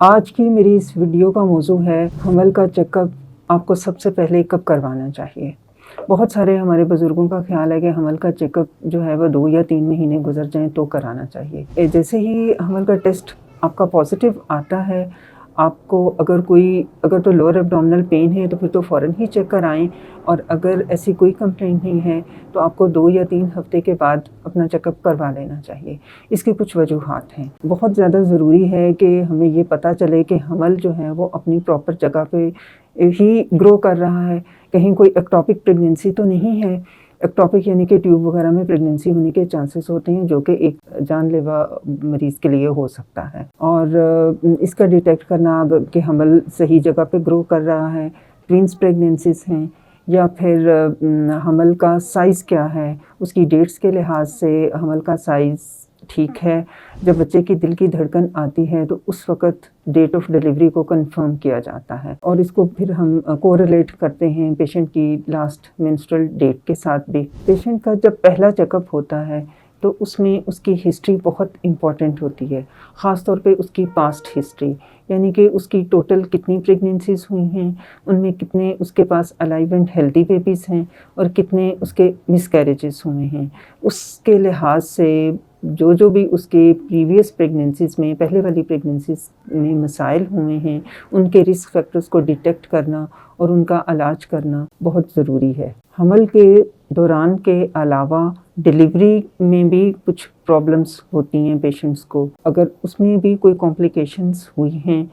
آج کی میری اس ویڈیو کا موضوع ہے حمل کا چیک اپ آپ کو سب سے پہلے کب کروانا چاہیے۔ بہت سارے ہمارے بزرگوں کا خیال ہے کہ حمل کا چیک اپ جو ہے وہ 2 یا 3 مہینے گزر جائیں تو کرانا چاہیے۔ جیسے ہی حمل کا ٹیسٹ آپ کا پازیٹیو آتا ہے، آپ کو اگر تو لوور ایبڈومینل پین ہے تو پھر تو فوراً ہی چیک کرائیں، اور اگر ایسی کوئی کمپلینٹ نہیں ہے تو آپ کو 2 یا 3 ہفتے کے بعد اپنا چیک اپ کروا لینا چاہیے۔ اس کی کچھ وجوہات ہیں۔ بہت زیادہ ضروری ہے کہ ہمیں یہ پتہ چلے کہ حمل جو ہے وہ اپنی پراپر جگہ پہ ہی گرو کر رہا ہے، کہیں کوئی ایکٹوپک پریگنینسی تو نہیں ہے۔ ایکٹوپک یعنی کہ ٹیوب وغیرہ میں پریگنینسی ہونے کے چانسز ہوتے ہیں، جو کہ ایک جان لیوا مریض کے لیے ہو سکتا ہے، اور اس کا ڈیٹیکٹ کرنا کہ حمل صحیح جگہ پہ گرو کر رہا ہے، ٹوینس پریگنینسیز ہیں، یا پھر حمل کا سائز کیا ہے، اس کی ڈیٹس کے لحاظ سے حمل کا سائز ٹھیک ہے۔ جب بچے کی دل کی دھڑکن آتی ہے تو اس وقت ڈیٹ آف ڈیلیوری کو کنفرم کیا جاتا ہے، اور اس کو پھر ہم کوریلیٹ کرتے ہیں پیشنٹ کی لاسٹ مینسٹرل ڈیٹ کے ساتھ بھی۔ پیشنٹ کا جب پہلا چیک اپ ہوتا ہے تو اس میں اس کی ہسٹری بہت امپورٹنٹ ہوتی ہے، خاص طور پہ اس کی پاسٹ ہسٹری، یعنی کہ اس کی ٹوٹل کتنی پریگنینسیز ہوئی ہیں، ان میں کتنے اس کے پاس الائیو اینڈ ہیلدی بیبیز ہیں، اور کتنے اس کے مس کیریجز ہوئے ہیں۔ اس کے لحاظ سے جو بھی اس کے پریویس پریگنینسیز میں، پہلے والی پریگنینسیز میں مسائل ہوئے ہیں، ان کے رسک فیکٹرز کو ڈیٹیکٹ کرنا اور ان کا علاج کرنا بہت ضروری ہے۔ حمل کے دوران کے علاوہ ڈیلیوری میں بھی کچھ پرابلمس ہوتی ہیں پیشنٹس کو، اگر اس میں بھی کوئی کمپلیکیشنز ہوئی ہیں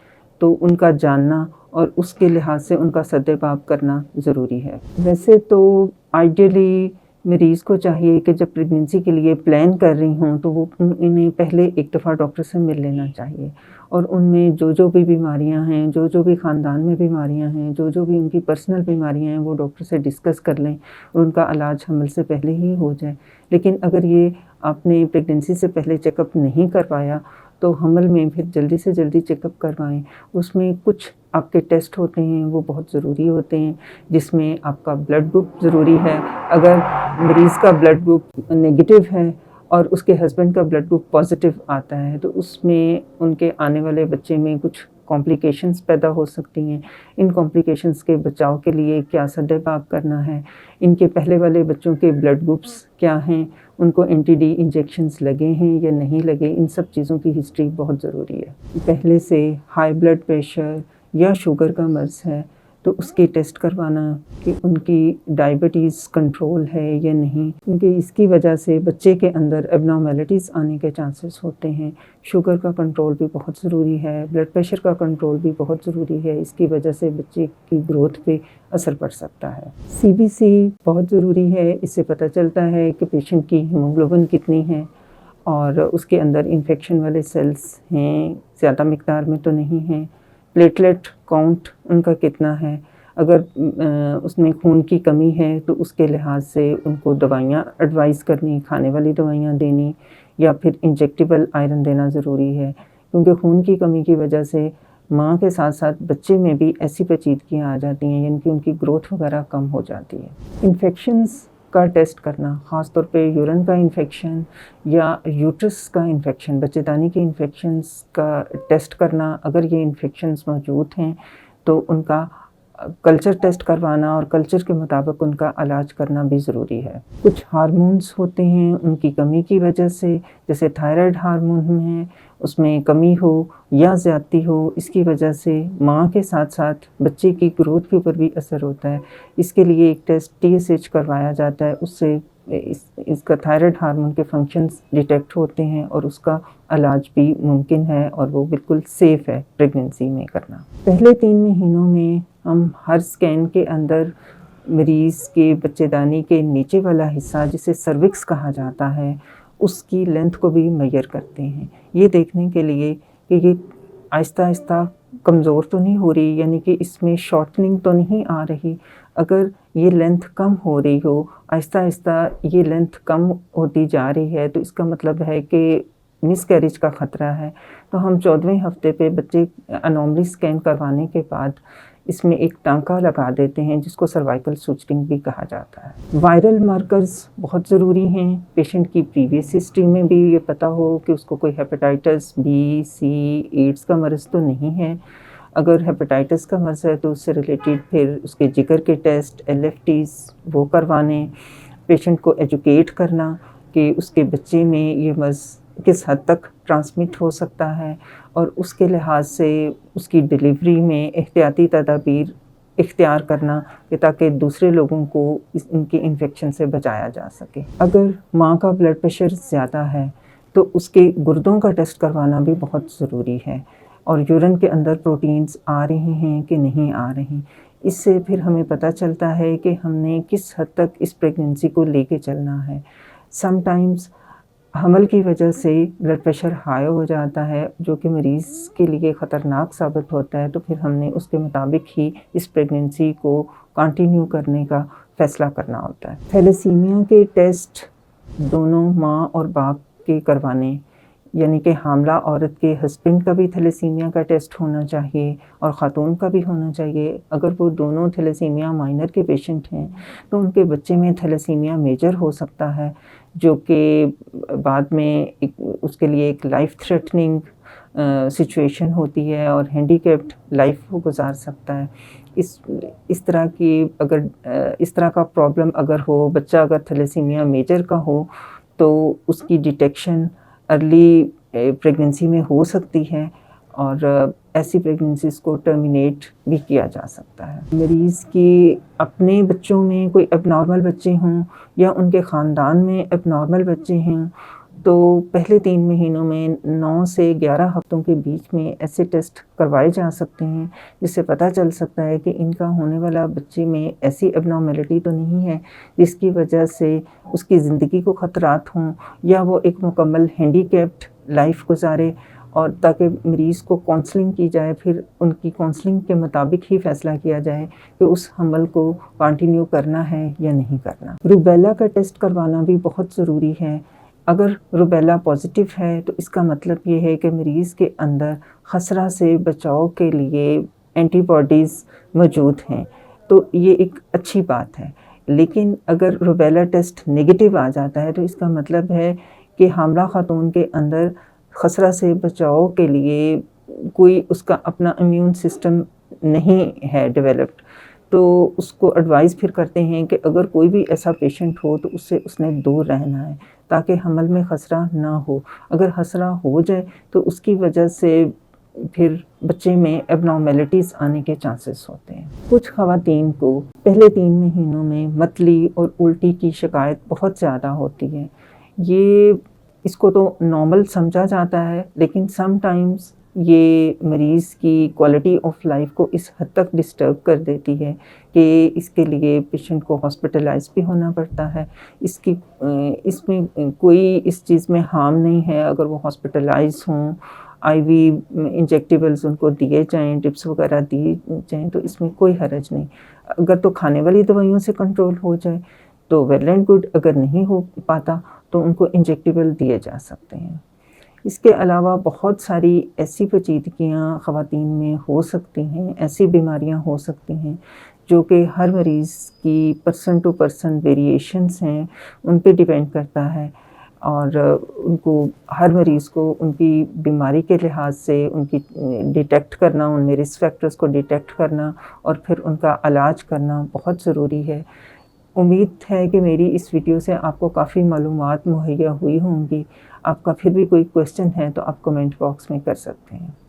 تو ان کا جاننا اور اس کے لحاظ سے ان کا سدباب کرنا ضروری ہے۔ ویسے تو آئیڈیلی مریض کو چاہیے کہ جب پریگنینسی کے لیے پلان کر رہی ہوں تو وہ انہیں پہلے ایک دفعہ ڈاکٹر سے مل لینا چاہیے، اور ان میں جو بھی بیماریاں ہیں، جو بھی خاندان میں بیماریاں ہیں، جو بھی ان کی پرسنل بیماریاں ہیں، وہ ڈاکٹر سے ڈسکس کر لیں اور ان کا علاج حمل سے پہلے ہی ہو جائے۔ لیکن اگر یہ آپ نے پریگنینسی سے پہلے چیک اپ نہیں کروایا تو حمل میں پھر جلدی سے جلدی چیک اپ کروائیں۔ اس میں کچھ آپ کے ٹیسٹ ہوتے ہیں وہ بہت ضروری ہوتے ہیں، جس میں آپ کا بلڈ گروپ ضروری ہے۔ اگر مریض کا بلڈ گروپ نیگیٹو ہے اور اس کے ہسبینڈ کا بلڈ گروپ پازیٹیو آتا ہے تو اس میں ان کے آنے والے بچے میں کچھ کمپلیکیشنز پیدا ہو سکتی ہیں۔ ان کمپلیکیشنز کے بچاؤ کے لیے کیا سدباب کرنا ہے، ان کے پہلے والے بچوں کے بلڈ گروپس کیا ہیں، ان کو اینٹی ڈی انجیکشنز لگے ہیں یا نہیں لگے، ان سب چیزوں کی ہسٹری بہت ضروری ہے۔ پہلے سے ہائی بلڈ پریشر یا شوگر کا مرض ہے تو اس کی ٹیسٹ کروانا کہ ان کی ڈائبٹیز کنٹرول ہے یا نہیں، کیونکہ اس کی وجہ سے بچے کے اندر ایبنارمیلٹیز آنے کے چانسز ہوتے ہیں۔ شوگر کا کنٹرول بھی بہت ضروری ہے، بلڈ پریشر کا کنٹرول بھی بہت ضروری ہے، اس کی وجہ سے بچے کی گروتھ پہ اثر پڑ سکتا ہے۔ سی بی سی بہت ضروری ہے، اس سے پتہ چلتا ہے کہ پیشنٹ کی ہیموگلوبن کتنی ہے اور اس کے اندر انفیکشن والے سیلز ہیں، زیادہ مقدار میں تو نہیں ہیں۔ پلیٹلیٹ کاؤنٹ ان کا کتنا ہے، اگر اس میں خون کی کمی ہے تو اس کے لحاظ سے ان کو دوائیاں ایڈوائز کرنی، کھانے والی دوائیاں دینی یا پھر انجیکٹیبل آئرن دینا ضروری ہے، کیونکہ خون کی کمی کی وجہ سے ماں کے ساتھ ساتھ بچے میں بھی ایسی پیچیدگیاں آ جاتی ہیں، یعنی کہ ان کی گروتھ وغیرہ کم ہو جاتی ہے۔ انفیکشنز کا ٹیسٹ کرنا، خاص طور پہ یورین کا انفیکشن یا یوٹرس کا انفیکشن، بچے دانی کے انفیکشنز کا ٹیسٹ کرنا، اگر یہ انفیکشنز موجود ہیں تو ان کا کلچر ٹیسٹ کروانا اور کلچر کے مطابق ان کا علاج کرنا بھی ضروری ہے۔ کچھ ہارمونز ہوتے ہیں ان کی کمی کی وجہ سے، جیسے تھائرائیڈ ہارمون ہے، اس میں کمی ہو یا زیادتی ہو، اس کی وجہ سے ماں کے ساتھ ساتھ بچے کی گروتھ کے اوپر بھی اثر ہوتا ہے۔ اس کے لیے ایک ٹیسٹ TSH کروایا جاتا ہے، اس سے اس کا تھائرائیڈ ہارمون کے فنکشنز ڈیٹیکٹ ہوتے ہیں اور اس کا علاج بھی ممکن ہے اور وہ بالکل سیف ہے پریگنینسی میں کرنا۔ پہلے 3 مہینوں میں ہم ہر سکین کے اندر مریض کے بچے دانی کے نیچے والا حصہ جسے سروکس کہا جاتا ہے، اس کی لینتھ کو بھی میئر کرتے ہیں، یہ دیکھنے کے لیے کہ یہ آہستہ آہستہ کمزور تو نہیں ہو رہی، یعنی کہ اس میں شارٹننگ تو نہیں آ رہی۔ اگر یہ لینتھ کم ہو رہی ہو، آہستہ آہستہ یہ لینتھ کم ہوتی جا رہی ہے، تو اس کا مطلب ہے کہ مس کیریج کا خطرہ ہے۔ تو ہم 14ویں ہفتے پہ بچے انوملی سکین کروانے کے بعد اس میں ایک ٹانکا لگا دیتے ہیں جس کو سروائکل سوچرنگ بھی کہا جاتا ہے۔ وائرل مارکرز بہت ضروری ہیں، پیشنٹ کی پریویس ہسٹری میں بھی یہ پتہ ہو کہ اس کو کوئی ہیپیٹائٹس بی، سی، ایڈز کا مرض تو نہیں ہے۔ اگر ہیپیٹائٹس کا مرض ہے تو اس سے ریلیٹڈ پھر اس کے جگر کے ٹیسٹ، LFTs وہ کروانے، پیشنٹ کو ایجوکیٹ کرنا کہ اس کے بچے میں یہ مرض کس حد تک ٹرانسمٹ ہو سکتا ہے، اور اس کے لحاظ سے اس کی ڈیلیوری میں احتیاطی تدابیر اختیار کرنا کہ تاکہ دوسرے لوگوں کو ان کی انفیکشن سے بچایا جا سکے۔ اگر ماں کا بلڈ پریشر زیادہ ہے تو اس کے گردوں کا ٹیسٹ کروانا بھی بہت ضروری ہے، اور یورین کے اندر پروٹینز آ رہی ہیں کہ نہیں آ رہی، اس سے پھر ہمیں پتہ چلتا ہے کہ ہم نے کس حد تک اس پریگننسی کو لے کے چلنا ہے۔ سم ٹائمز حمل کی وجہ سے بلڈ پریشر ہائی ہو جاتا ہے جو کہ مریض کے لیے خطرناک ثابت ہوتا ہے، تو پھر ہم نے اس کے مطابق ہی اس پریگننسی کو کنٹینیو کرنے کا فیصلہ کرنا ہوتا ہے۔ تھیلیسیمیا کے ٹیسٹ دونوں ماں اور باپ کے کروانے، یعنی کہ حاملہ عورت کے ہسبینڈ کا بھی تھیلیسیمیا کا ٹیسٹ ہونا چاہیے اور خاتون کا بھی ہونا چاہیے۔ اگر وہ دونوں تھیلیسیمیا مائنر کے پیشنٹ ہیں تو ان کے بچے میں تھیلیسیمیا میجر ہو سکتا ہے، جو کہ بعد میں اس کے لیے ایک لائف تھریٹننگ سچویشن ہوتی ہے اور ہینڈی کیپڈ لائف وہ گزار سکتا ہے۔ اس طرح کا پرابلم اگر ہو، بچہ اگر تھیلیسیمیا میجر کا ہو تو اس کی ڈیٹیکشن ارلی پریگننسی میں ہو سکتی ہے، اور ایسی پریگننسیز کو ٹرمینیٹ بھی کیا جا سکتا ہے۔ مریض کی اپنے بچوں میں کوئی اب نارمل بچے ہوں یا ان کے خاندان میں اب نارمل بچے ہیں تو پہلے 3 مہینوں میں 9 سے 11 ہفتوں کے بیچ میں ایسے ٹیسٹ کروائے جا سکتے ہیں جس سے پتہ چل سکتا ہے کہ ان کا ہونے والا بچے میں ایسی اب نارمیلٹی تو نہیں ہے جس کی وجہ سے اس کی زندگی کو خطرات ہوں، یا وہ ایک مکمل ہینڈی کیپڈ لائف گزارے، اور تاکہ مریض کو کونسلنگ کی جائے، پھر ان کی کونسلنگ کے مطابق ہی فیصلہ کیا جائے کہ اس حمل کو کنٹینیو کرنا ہے یا نہیں کرنا۔ روبیلا کا ٹیسٹ کروانا بھی بہت ضروری ہے۔ اگر روبیلا پازیٹیو ہے تو اس کا مطلب یہ ہے کہ مریض کے اندر خسرہ سے بچاؤ کے لیے اینٹی باڈیز موجود ہیں، تو یہ ایک اچھی بات ہے۔ لیکن اگر روبیلا ٹیسٹ نگیٹو آ جاتا ہے تو اس کا مطلب ہے کہ حاملہ خاتون کے اندر خسرہ سے بچاؤ کے لیے کوئی اس کا اپنا امیون سسٹم نہیں ہے ڈیولپڈ، تو اس کو ایڈوائز پھر کرتے ہیں کہ اگر کوئی بھی ایسا پیشنٹ ہو تو اس سے اس نے دور رہنا ہے تاکہ حمل میں خسرہ نہ ہو۔ اگر خسرہ ہو جائے تو اس کی وجہ سے پھر بچے میں اب نارمیلٹیز آنے کے چانسز ہوتے ہیں۔ کچھ خواتین کو پہلے 3 مہینوں میں متلی اور الٹی کی شکایت بہت زیادہ ہوتی ہے۔ اس کو تو نارمل سمجھا جاتا ہے، لیکن سم ٹائمز یہ مریض کی کوالٹی آف لائف کو اس حد تک ڈسٹرب کر دیتی ہے کہ اس کے لیے پیشنٹ کو ہاسپٹلائز بھی ہونا پڑتا ہے۔ اس میں کوئی اس چیز میں ہارم نہیں ہے اگر وہ ہاسپٹلائز ہوں، IV انجیکٹیبلز ان کو دیے جائیں، ٹپس وغیرہ دی جائیں، تو اس میں کوئی حرج نہیں۔ اگر تو کھانے والی دوائیوں سے کنٹرول ہو جائے تو ویل اینڈ گڈ، اگر نہیں ہو پاتا تو ان کو انجیکٹیبل دیے جا سکتے ہیں۔ اس کے علاوہ بہت ساری ایسی پیچیدگیاں خواتین میں ہو سکتی ہیں، ایسی بیماریاں ہو سکتی ہیں جو کہ ہر مریض کی پرسن ٹو پرسن ویریشنز ہیں، ان پہ ڈیپینڈ کرتا ہے، اور ان کو ہر مریض کو ان کی بیماری کے لحاظ سے ان کی ڈیٹیکٹ کرنا، ان میں رسک فیکٹرز کو ڈیٹیکٹ کرنا اور پھر ان کا علاج کرنا بہت ضروری ہے۔ امید ہے کہ میری اس ویڈیو سے آپ کو کافی معلومات مہیا ہوئی ہوں گی۔ آپ کا پھر بھی کوئی کویسچن ہے تو آپ کمنٹ باکس میں کر سکتے ہیں۔